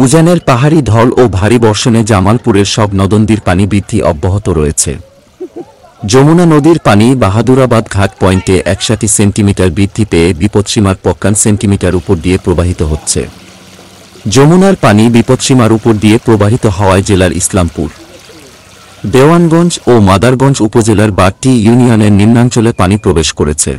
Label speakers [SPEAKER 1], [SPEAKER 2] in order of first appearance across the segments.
[SPEAKER 1] উজানের পাহাড়ি ঢল ও ভারী বর্ষণে জামালপুরের সব নদনদীর পানি বৃদ্ধি অব্যাহত রয়েছে। যমুনা নদীর পানি বাহাদুরাবাদ ঘাট পয়েন্টে ৬১ সেন্টিমিটার বৃদ্ধি পেয়ে বিপৎসীমার ৫৫ সেন্টিমিটার উপর দিয়ে প্রবাহিত হচ্ছে। যমুনার পানি বিপৎসীমার উপর দিয়ে প্রবাহিত হওয়ায় জেলার ইসলামপুর, দেওয়ানগঞ্জ ও মাদারগঞ্জ উপজেলার ১২টি ইউনিয়নের নিম্নাঞ্চলে পানি প্রবেশ করেছে।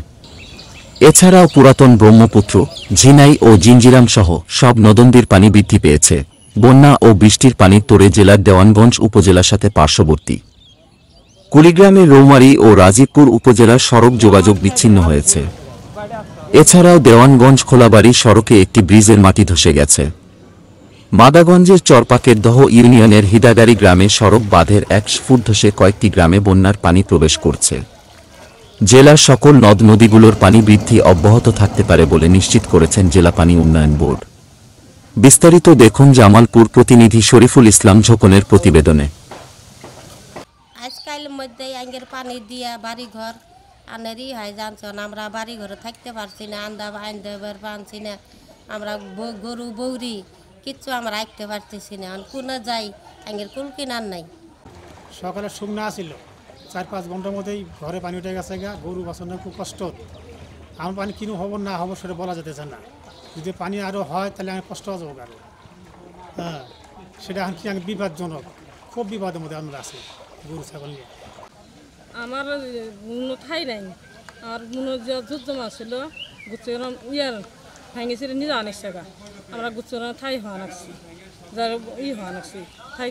[SPEAKER 1] এছাড়াও পুরাতন ব্রহ্মপুত্র, ঝিনাই ও জিঞ্জিরাম সহ সব নদনদীর পানি বৃদ্ধি পেয়েছে। বন্যা ও বৃষ্টির পানির তোড়ে জেলার দেওয়ানগঞ্জ উপজেলার সাথে পার্শ্ববর্তী কুড়িগ্রামের রৌমারী ও রাজীবপুর উপজেলার সড়ক যোগাযোগ বিচ্ছিন্ন হয়েছে। এছাড়াও দেওয়ানগঞ্জ খোলাবাড়ি সড়কে একটি ব্রিজের মাটি ধসে গেছে। মাদাগঞ্জের চরপাকের দহ ইউনিয়নের হিদাগাড়ি গ্রামে সড়ক বাঁধের ১ ফুট ধসে কয়েকটি গ্রামে বন্যার পানি প্রবেশ করছে। জেলার সকল নদ নদীগুলোর পানি বৃদ্ধি অব্যাহত থাকতে পারে বলে নিশ্চিত করেছেন জেলা পানি উন্নয়ন বোর্ড। বিস্তারিত দেখুন জামালপুর প্রতিনিধি শরীফুল ইসলাম ঝোকনের প্রতিবেদনে।
[SPEAKER 2] আজকাল মধ্যে আঙ্গের পানি দিয়া বাড়ি ঘর আনেরই হয় জানছেন, আমরা বাড়ি ঘরে থাকতে পারছি না, আন্দাবার পানছি না, আমরা গরু বৌরি কিচ্ছু আমরা রাখতে পারতেছি না। কোনো যাই আঙ্গের কুল কিনার নাই।
[SPEAKER 3] সকালে শুকনা ছিল, ৪-৫ ঘন্টার মধ্যেই ঘরে পানি উঠে গেছে গা, গরু বাঁচানোর খুব কষ্ট। আমার পানি কিনো হবো না হবো সেটা বলা যেতেছে না। যদি পানি আরও হয় তাহলে আমি কষ্ট হয়ে যাবো আরও। হ্যাঁ, সেটা এখন কি বিপদজনক, খুব বিপদের মধ্যে আমরা আছি গরু ছাগল নিয়ে।
[SPEAKER 4] আমার কোনো ঠাই নাই, আর কোনো যুদ্ধ ছিল গুচ্ছের ইয়ার ভাঙেছিল নিজে অনেক জায়গা, আমরা গুচ্ছের ঠাই হওয়া নাকছি, যার হওয়া নাকছি ঠাই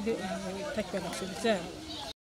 [SPEAKER 4] থাকতে পারছি বুঝছেন।